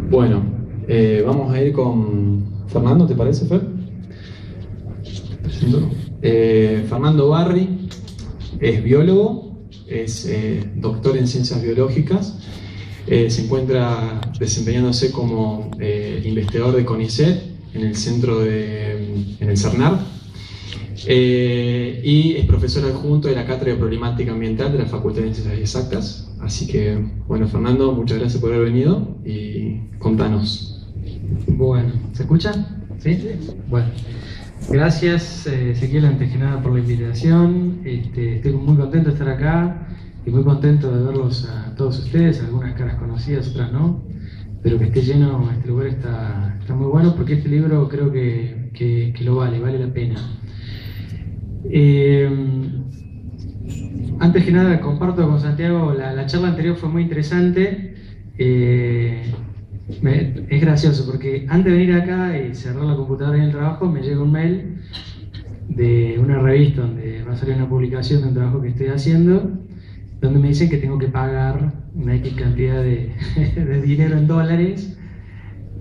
Bueno, vamos a ir con Fernando, ¿te parece, Fer? Fernando Barri es biólogo, es doctor en ciencias biológicas, se encuentra desempeñándose como investigador de CONICET en el en el CERNAR, y es profesor adjunto de la Cátedra de Problemática Ambiental de la Facultad de Ciencias Exactas. Así que, bueno, Fernando, muchas gracias por haber venido y contanos. Bueno, ¿se escucha? ¿Sí? Bueno, gracias Ezequiel, antes que nada, por la invitación. Estoy muy contento de estar acá y muy contento de verlos a todos ustedes, algunas caras conocidas, otras no, pero que esté lleno, este lugar está muy bueno, porque este libro creo que lo vale la pena. Antes que nada, comparto con Santiago, la charla anterior fue muy interesante. Es gracioso porque antes de venir acá y cerrar la computadora en el trabajo, me llega un mail de una revista donde va a salir una publicación de un trabajo que estoy haciendo, donde me dicen que tengo que pagar una X cantidad de dinero en dólares.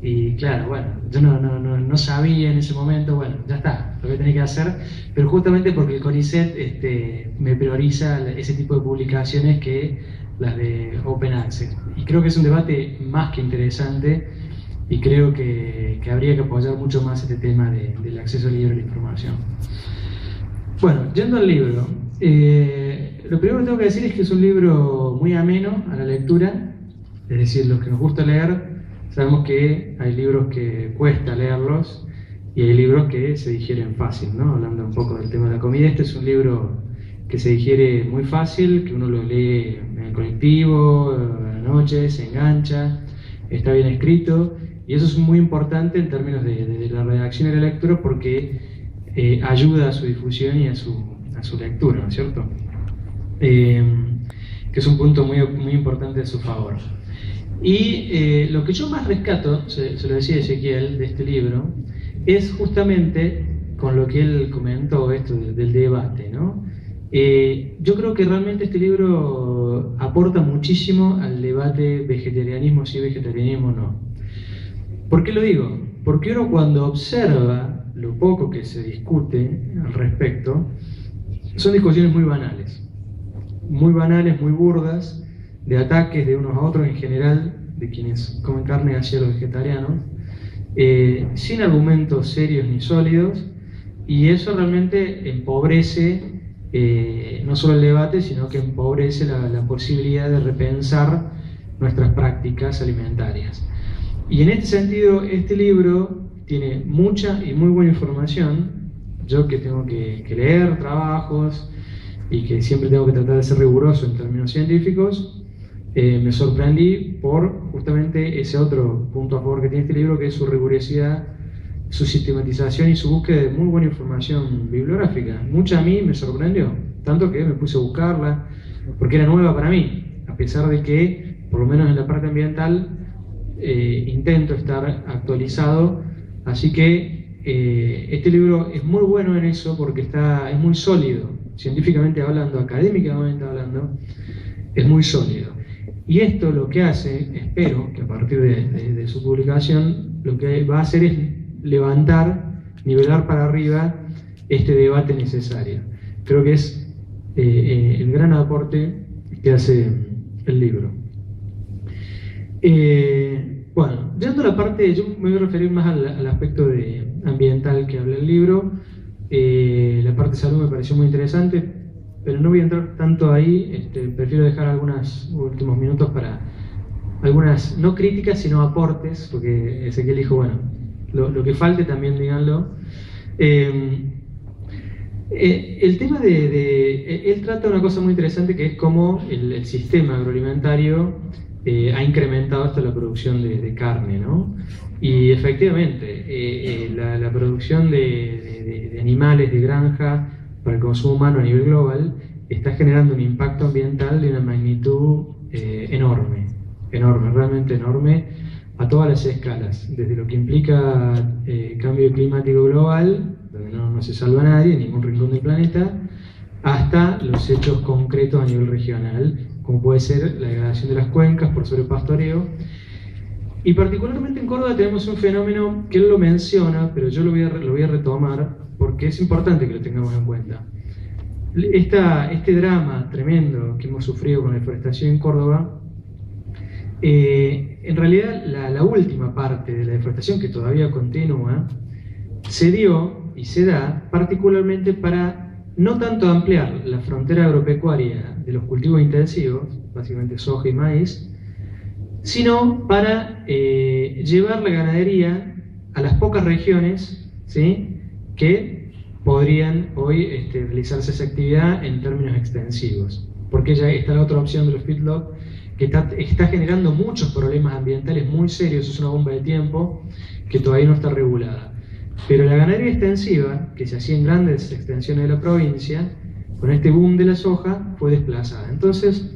Y claro, bueno, yo no sabía en ese momento, bueno, ya está, lo que tenía que hacer, pero justamente porque el CONICET me prioriza ese tipo de publicaciones que las de Open Access. Y creo que es un debate más que interesante y creo que habría que apoyar mucho más este tema del acceso libre a la información. Bueno, yendo al libro, lo primero que tengo que decir es que es un libro muy ameno a la lectura, es decir, los que nos gusta leer, sabemos que hay libros que cuesta leerlos y hay libros que se digieren fácil, ¿no? Hablando un poco del tema de la comida, este es un libro que se digiere muy fácil, que uno lo lee en el colectivo, a la noche, se engancha, está bien escrito, y eso es muy importante en términos de la redacción y la lectura, porque ayuda a su difusión y a su lectura, ¿no es cierto? Que es un punto muy importante a su favor. Y lo que yo más rescato, se lo decía Ezequiel, de este libro, es justamente con lo que él comentó, esto del debate, ¿no? Yo creo que realmente este libro aporta muchísimo al debate vegetarianismo sí, vegetarianismo no. ¿Por qué lo digo? Porque uno cuando observa lo poco que se discute al respecto, son discusiones muy banales, muy burdas, de ataques de unos a otros en general, de quienes comen carne hacia los vegetarianos, sin argumentos serios ni sólidos, y eso realmente empobrece no solo el debate, sino que empobrece la posibilidad de repensar nuestras prácticas alimentarias. Y en este sentido, este libro tiene mucha y muy buena información. Yo que tengo que leer trabajos y que siempre tengo que tratar de ser riguroso en términos científicos, me sorprendí por justamente ese otro punto a favor que tiene este libro, que es su rigurosidad, su sistematización y su búsqueda de muy buena información bibliográfica. Mucha a mí me sorprendió, tanto que me puse a buscarla, porque era nueva para mí, a pesar de que, por lo menos en la parte ambiental, intento estar actualizado. Así que este libro es muy bueno en eso, porque es muy sólido, científicamente hablando, académicamente hablando, es muy sólido. Y esto lo que hace, espero que a partir de su publicación, lo que va a hacer es levantar, nivelar para arriba este debate necesario. Creo que es el gran aporte que hace el libro. Bueno, yendo a la parte, yo me voy a referir más al aspecto ambiental que habla el libro. La parte de salud me pareció muy interesante, pero no voy a entrar tanto ahí. Prefiero dejar algunos últimos minutos para algunas, no críticas, sino aportes, porque Ezequiel dijo, bueno, lo que falte también díganlo. El tema él trata una cosa muy interesante, que es cómo el sistema agroalimentario ha incrementado hasta la producción de carne, ¿no? Y efectivamente, la producción de animales de granja para el consumo humano a nivel global está generando un impacto ambiental de una magnitud enorme, realmente enorme, a todas las escalas, desde lo que implica cambio climático global, donde no se salva a nadie en ningún rincón del planeta, hasta los hechos concretos a nivel regional, como puede ser la degradación de las cuencas por sobrepastoreo. Y particularmente en Córdoba tenemos un fenómeno que él lo menciona, pero yo lo voy a retomar porque es importante que lo tengamos en cuenta. Este drama tremendo que hemos sufrido con la deforestación en Córdoba, en realidad la última parte de la deforestación, que todavía continúa, se dio y se da particularmente para no tanto ampliar la frontera agropecuaria de los cultivos intensivos, básicamente soja y maíz, sino para llevar la ganadería a las pocas regiones, ¿sí?, que podrían hoy realizarse esa actividad en términos extensivos. Porque ya está la otra opción de los feedlot, que está generando muchos problemas ambientales muy serios, es una bomba de tiempo que todavía no está regulada. Pero la ganadería extensiva, que se hacía en grandes extensiones de la provincia, con este boom de la soja, fue desplazada. Entonces,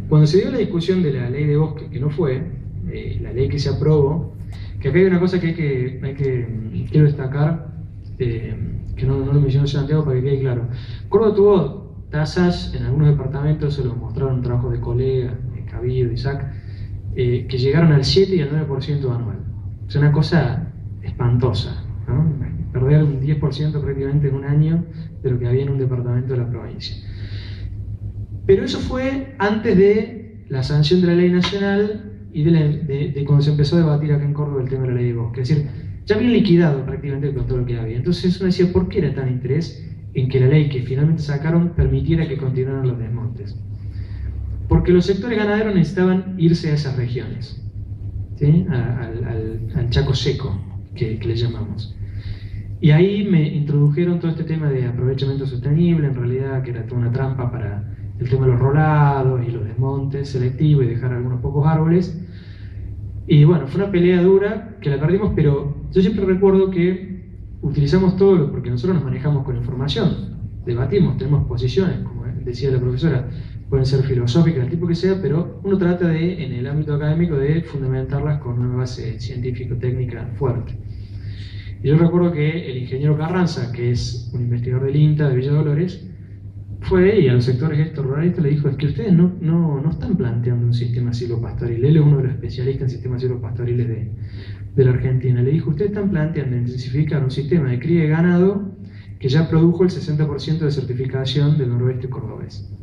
cuando se dio la discusión de la ley de bosque, que no fue, la ley que se aprobó, que acá hay una cosa que quiero destacar, que no lo mencionó Santiago para que quede claro. Córdoba tuvo tasas en algunos departamentos, se lo mostraron trabajos de colegas, de Cabildo, Isaac, que llegaron al 7 y al 9% anual. Es una cosa espantosa, ¿no? Perder un 10% prácticamente en un año de lo que había en un departamento de la provincia. Pero eso fue antes de la sanción de la ley nacional y de cuando se empezó a debatir acá en Córdoba el tema de la ley de bosque. Es decir, ya había liquidado prácticamente con todo lo que había. Entonces uno decía, ¿por qué era tan interés en que la ley que finalmente sacaron permitiera que continuaran los desmontes? Porque los sectores ganaderos necesitaban irse a esas regiones, ¿sí?, al Chaco seco, que le llamamos. Y ahí me introdujeron todo este tema de aprovechamiento sostenible, en realidad que era toda una trampa para el tema de los rolados y los desmontes selectivos y dejar algunos pocos árboles. Y bueno, fue una pelea dura que la perdimos, pero yo siempre recuerdo que utilizamos todo, porque nosotros nos manejamos con información, debatimos, tenemos posiciones, como decía la profesora, pueden ser filosóficas, el tipo que sea, pero uno trata de, en el ámbito académico, de fundamentarlas con una base científico-técnica fuerte. Y yo recuerdo que el ingeniero Carranza, que es un investigador del INTA de Villa Dolores, fue y a los sectores estos ruralistas le dijo, es que ustedes no están planteando un sistema silvopastoril. Él es uno de los especialistas en sistemas silvopastoriles de la Argentina. Le dijo, ustedes están planteando intensificar un sistema de cría de ganado que ya produjo el 60% de certificación del noroeste cordobés.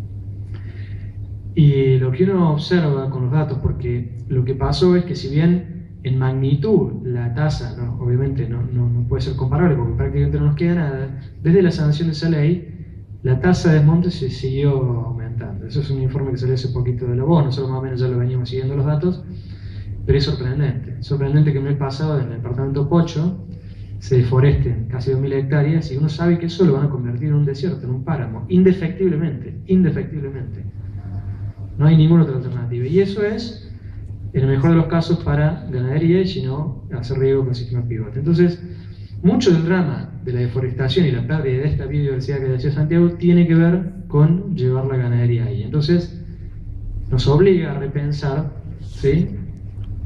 Y lo que uno observa con los datos, porque lo que pasó es que si bien en magnitud la tasa, obviamente no puede ser comparable porque prácticamente no nos queda nada, desde la sanción de esa ley, la tasa de desmonte se siguió aumentando. Eso es un informe que salió hace poquito de la BON, nosotros más o menos ya lo veníamos siguiendo los datos, pero es sorprendente. Sorprendente que en el pasado, en el departamento Pocho, se deforesten casi 2.000 hectáreas y uno sabe que eso lo van a convertir en un desierto, en un páramo, indefectiblemente. No hay ninguna otra alternativa. Y eso es, en el mejor de los casos, para ganadería y si no, hacer riego con sistema pivote. Entonces, mucho del drama de la deforestación y la pérdida de esta biodiversidad que decía Santiago tiene que ver con llevar la ganadería ahí. Entonces, nos obliga a repensar, ¿sí?,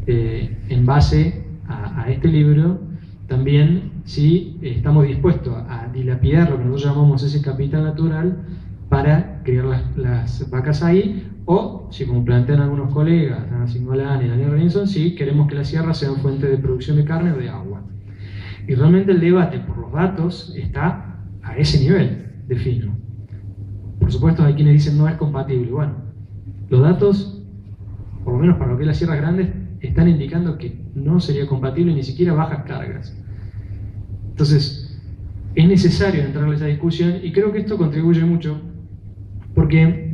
en base a este libro, también si estamos dispuestos a dilapidar lo que nosotros llamamos ese capital natural para criar las vacas ahí, o si, como plantean algunos colegas, Ana Singolán y Daniel Renson, si queremos que las sierras sean fuente de producción de carne o de agua. Y realmente el debate por los datos está a ese nivel de fino. Por supuesto hay quienes dicen no es compatible. Bueno, los datos, por lo menos para lo que es las sierras grandes, están indicando que no sería compatible ni siquiera bajas cargas. Entonces, es necesario entrar en esa discusión y creo que esto contribuye mucho porque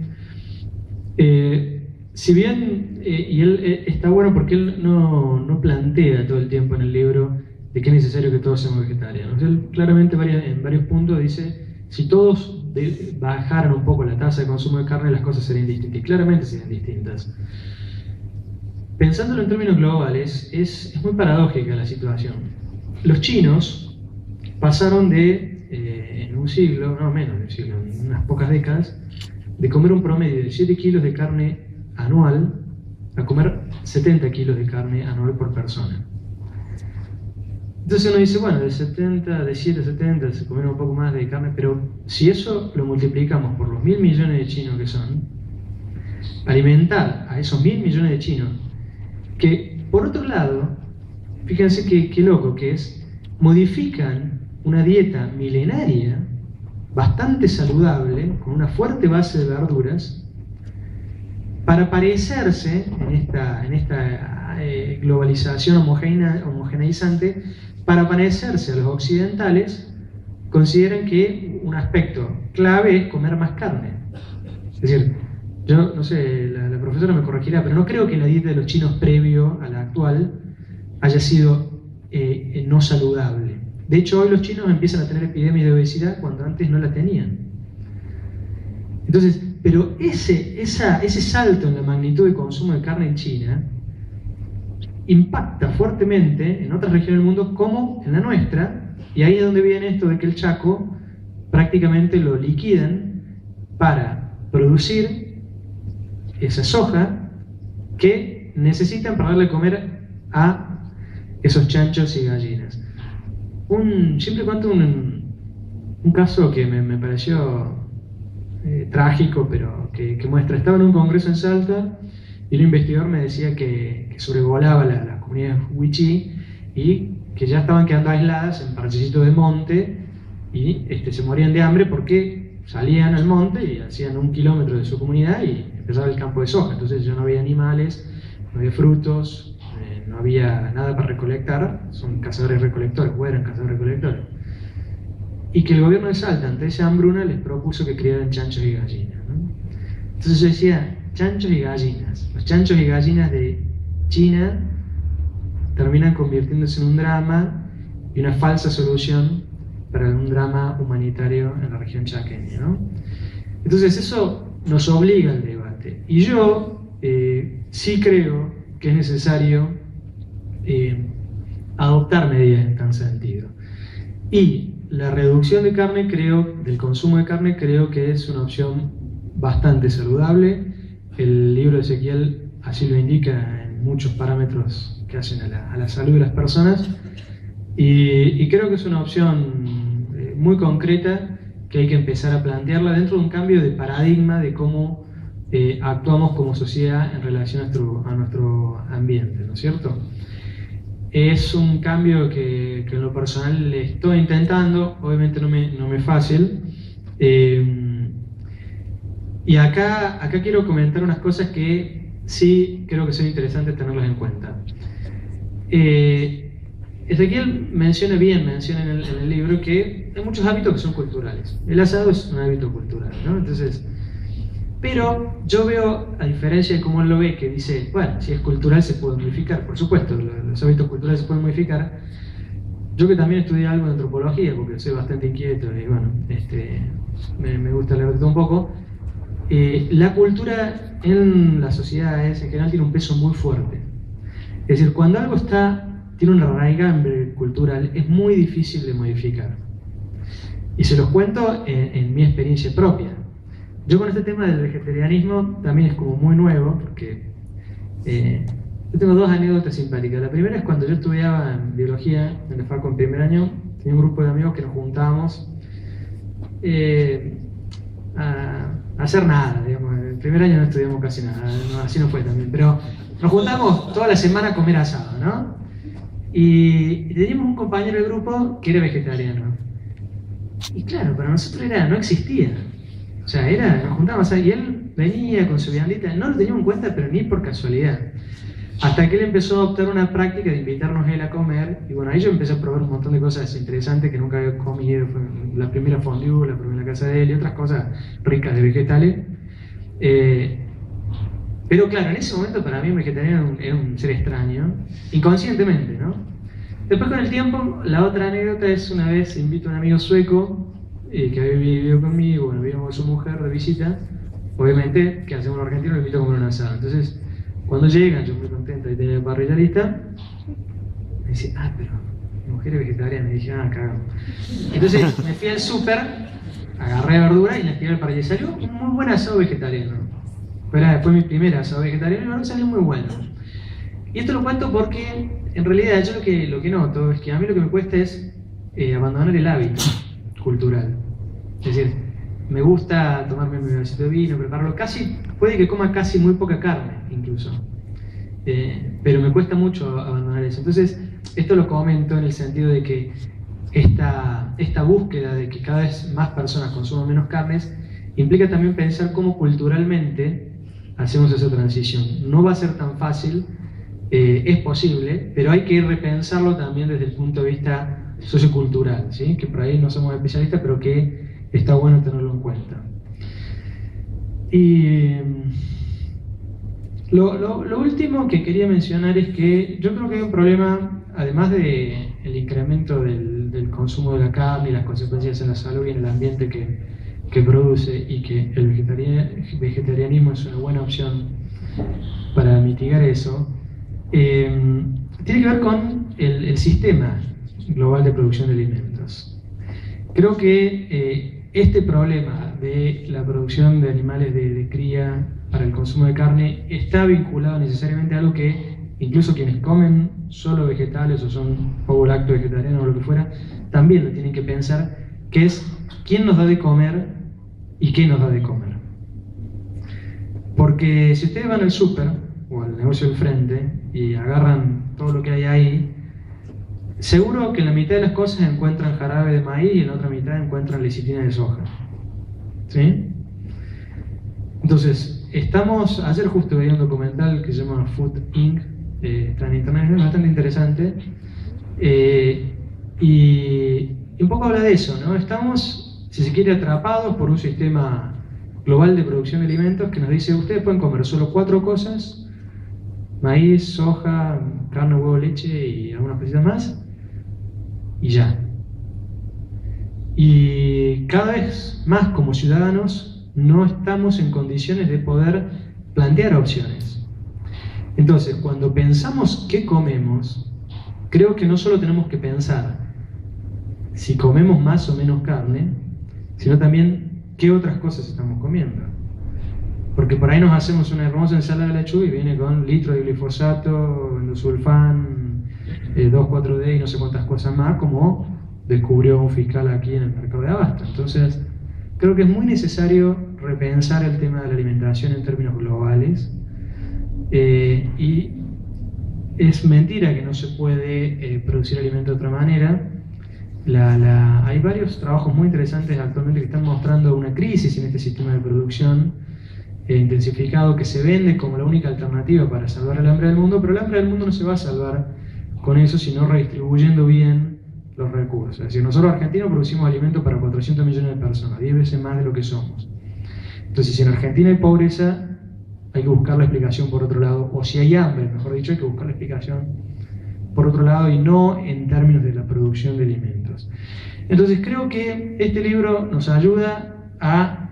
si bien, y él está bueno porque él no plantea todo el tiempo en el libro de que es necesario que todos seamos vegetarianos. Él claramente en varios puntos dice, si todos bajaran un poco la tasa de consumo de carne, las cosas serían distintas, y claramente serían distintas. Pensándolo en términos globales, es muy paradójica la situación. Los chinos pasaron en un siglo, no menos de un siglo, en unas pocas décadas, de comer un promedio de 7 kilos de carne anual a comer 70 kilos de carne anual por persona. Entonces uno dice, bueno, de 7 a 70 se comen un poco más de carne, pero si eso lo multiplicamos por los 1.000 millones de chinos que son, alimentar a esos 1.000 millones de chinos, que por otro lado, fíjense qué loco que es, modifican una dieta milenaria, bastante saludable, con una fuerte base de verduras, para parecerse en esta globalización homogeneizante, para parecerse a los occidentales, consideran que un aspecto clave es comer más carne. Es decir, yo no sé, la profesora me corregirá, pero no creo que la dieta de los chinos previo a la actual haya sido no saludable. De hecho, hoy los chinos empiezan a tener epidemias de obesidad cuando antes no la tenían. Entonces, pero ese salto en la magnitud de consumo de carne en China impacta fuertemente en otras regiones del mundo como en la nuestra, y ahí es donde viene esto de que el Chaco prácticamente lo liquidan para producir esa soja que necesitan para darle de comer a esos chanchos y gallinas. Siempre cuento un caso que me pareció trágico, pero que muestra. Estaba en un congreso en Salta y un investigador me decía que sobrevolaba la comunidad Wichí y que ya estaban quedando aisladas en parchecitos de monte y se morían de hambre porque salían al monte y hacían 1 kilómetro de su comunidad y empezaba el campo de soja. Entonces ya no había animales, no había frutos, no había nada para recolectar. Son cazadores-recolectores, o eran cazadores-recolectores. Y que el gobierno de Salta, ante esa hambruna, les propuso que criaran chanchos y gallinas, ¿no? Entonces yo decía, chanchos y gallinas. Los chanchos y gallinas de China terminan convirtiéndose en un drama y una falsa solución para un drama humanitario en la región chaqueña, ¿no? Entonces eso nos obliga al debate. Y yo sí creo que es necesario adoptar medidas en tal sentido. Y la reducción de carne, del consumo de carne, creo que es una opción bastante saludable. El libro de Ezequiel así lo indica en muchos parámetros que hacen a la salud de las personas. Y creo que es una opción muy concreta que hay que empezar a plantearla dentro de un cambio de paradigma de cómo actuamos como sociedad en relación a nuestro ambiente, ¿no es cierto? Es un cambio que en lo personal le estoy intentando, obviamente no me es fácil. Y acá quiero comentar unas cosas que sí creo que son interesantes tenerlas en cuenta. Ezequiel menciona en el libro que hay muchos hábitos que son culturales. El asado es un hábito cultural, ¿no? Entonces, pero yo veo, a diferencia de cómo él lo ve, que dice, bueno, si es cultural se puede modificar. Por supuesto, los hábitos culturales se pueden modificar. Yo que también estudié algo de antropología, porque soy bastante inquieto y bueno, me gusta leer de todo un poco. La cultura en las sociedades en general tiene un peso muy fuerte. Es decir, cuando algo tiene un arraigambre cultural, es muy difícil de modificar. Y se los cuento en mi experiencia propia. Yo con este tema del vegetarianismo también es como muy nuevo, porque yo tengo 2 anécdotas simpáticas. La primera es cuando yo estudiaba en biología en la facu en primer año, tenía un grupo de amigos que nos juntábamos a hacer nada, digamos. En el primer año no estudiamos casi nada, no, así no fue también, pero nos juntábamos toda la semana a comer asado, ¿no? Y teníamos un compañero del grupo que era vegetariano. Y claro, para nosotros no existía. O sea, nos juntábamos y él venía con su viandita, no lo teníamos en cuenta, pero ni por casualidad. Hasta que él empezó a adoptar una práctica de invitarnos a él a comer, y bueno, ahí yo empecé a probar un montón de cosas interesantes que nunca había comido. Fue la primera fondue, la probé en la casa de él, y otras cosas ricas de vegetales. Pero claro, en ese momento para mí un vegetariano era un ser extraño, inconscientemente, ¿no? Después con el tiempo, la otra anécdota es una vez invito a un amigo sueco que había vivido conmigo, bueno, vino con su mujer de visita, obviamente, que hacemos los argentinos, lo invito a comer un asado. Entonces, cuando llegan, yo muy contento, ahí tenía la parrilla lista, me dice, pero mi mujer es vegetariana, y dije, cagamos. Entonces me fui al súper, agarré verdura y la tiré al parrilla, y salió un muy buen asado vegetariano. Fue mi primer asado vegetariano y bueno, salió muy bueno. Y esto lo cuento porque, en realidad, yo lo que noto es que a mí lo que me cuesta es abandonar el hábito cultural. Es decir, me gusta tomarme mi vasito de vino, prepararlo, puede que coma casi muy poca carne incluso, pero me cuesta mucho abandonar eso. Entonces, esto lo comento en el sentido de que esta búsqueda de que cada vez más personas consuman menos carnes implica también pensar cómo culturalmente hacemos esa transición. No va a ser tan fácil, es posible, pero hay que repensarlo también desde el punto de vista sociocultural, ¿sí? Que por ahí no somos especialistas, pero que está bueno tenerlo en cuenta. Y lo último que quería mencionar es que yo creo que hay un problema, además del incremento del consumo de la carne y las consecuencias en la salud y en el ambiente que produce, y que el vegetarianismo es una buena opción para mitigar eso, tiene que ver con el sistema global de producción de alimentos. Creo que este problema de la producción de animales de cría para el consumo de carne está vinculado necesariamente a algo que incluso quienes comen solo vegetales o son ovo-lacto vegetarianos o lo que fuera, también lo tienen que pensar, que es quién nos da de comer y qué nos da de comer. Porque si ustedes van al súper o al negocio del frente y agarran todo lo que hay ahí, seguro que en la mitad de las cosas encuentran jarabe de maíz y en la otra mitad encuentran lecitina de soja. ¿Sí? Entonces, ayer justo veía un documental que se llama Food Inc., está en internet, es bastante interesante, y un poco habla de eso, ¿no? Estamos, si se quiere, atrapados por un sistema global de producción de alimentos que nos dice, ustedes pueden comer solo 4 cosas: maíz, soja, carne, huevo, leche y algunas cositas más, y ya. Y cada vez más como ciudadanos no estamos en condiciones de poder plantear opciones. Entonces, cuando pensamos qué comemos, creo que no solo tenemos que pensar si comemos más o menos carne, sino también qué otras cosas estamos comiendo. Porque por ahí nos hacemos una hermosa ensalada de lechuga y viene con litros de glifosato, endosulfán, 2,4-D y no sé cuántas cosas más, como descubrió un fiscal aquí en el mercado de abasto. Entonces, creo que es muy necesario repensar el tema de la alimentación en términos globales, y es mentira que no se puede producir alimento de otra manera. Hay varios trabajos muy interesantes actualmente que están mostrando una crisis en este sistema de producción intensificado que se vende como la única alternativa para salvar el hambre del mundo, pero el hambre del mundo no se va a salvar con eso, sino redistribuyendo bien los recursos. Es decir, nosotros argentinos producimos alimentos para 400 millones de personas, 10 veces más de lo que somos. Entonces, si en Argentina hay pobreza, hay que buscar la explicación por otro lado, o si hay hambre, mejor dicho, hay que buscar la explicación por otro lado y no en términos de la producción de alimentos. Entonces, creo que este libro nos ayuda a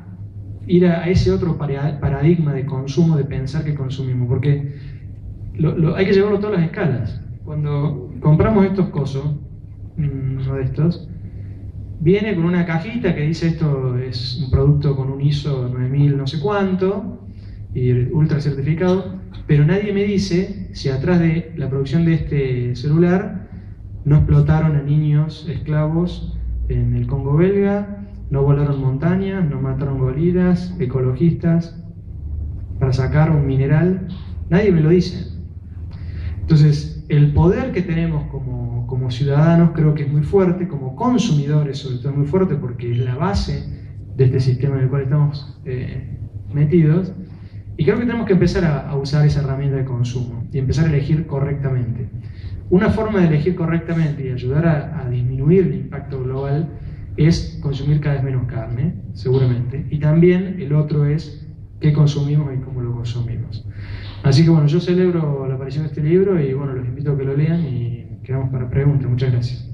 ir a ese otro paradigma de consumo, de pensar que consumimos, porque hay que llevarlo a todas las escalas. Cuando compramos estos cosos, uno de estos, viene con una cajita que dice esto es un producto con un ISO 9000 no sé cuánto y ultra certificado, pero nadie me dice si atrás de la producción de este celular no explotaron a niños esclavos en el Congo belga, no volaron montañas, no mataron gorilas, ecologistas, para sacar un mineral. Nadie me lo dice. Entonces, el poder que tenemos como ciudadanos creo que es muy fuerte, como consumidores sobre todo es muy fuerte, porque es la base de este sistema en el cual estamos metidos, y creo que tenemos que empezar a usar esa herramienta de consumo y empezar a elegir correctamente. Una forma de elegir correctamente y ayudar a disminuir el impacto global es consumir cada vez menos carne, seguramente, y también el otro es qué consumimos y cómo lo consumimos. Así que bueno, yo celebro la aparición de este libro y bueno, los invito a que lo lean y quedamos para preguntas. Muchas gracias.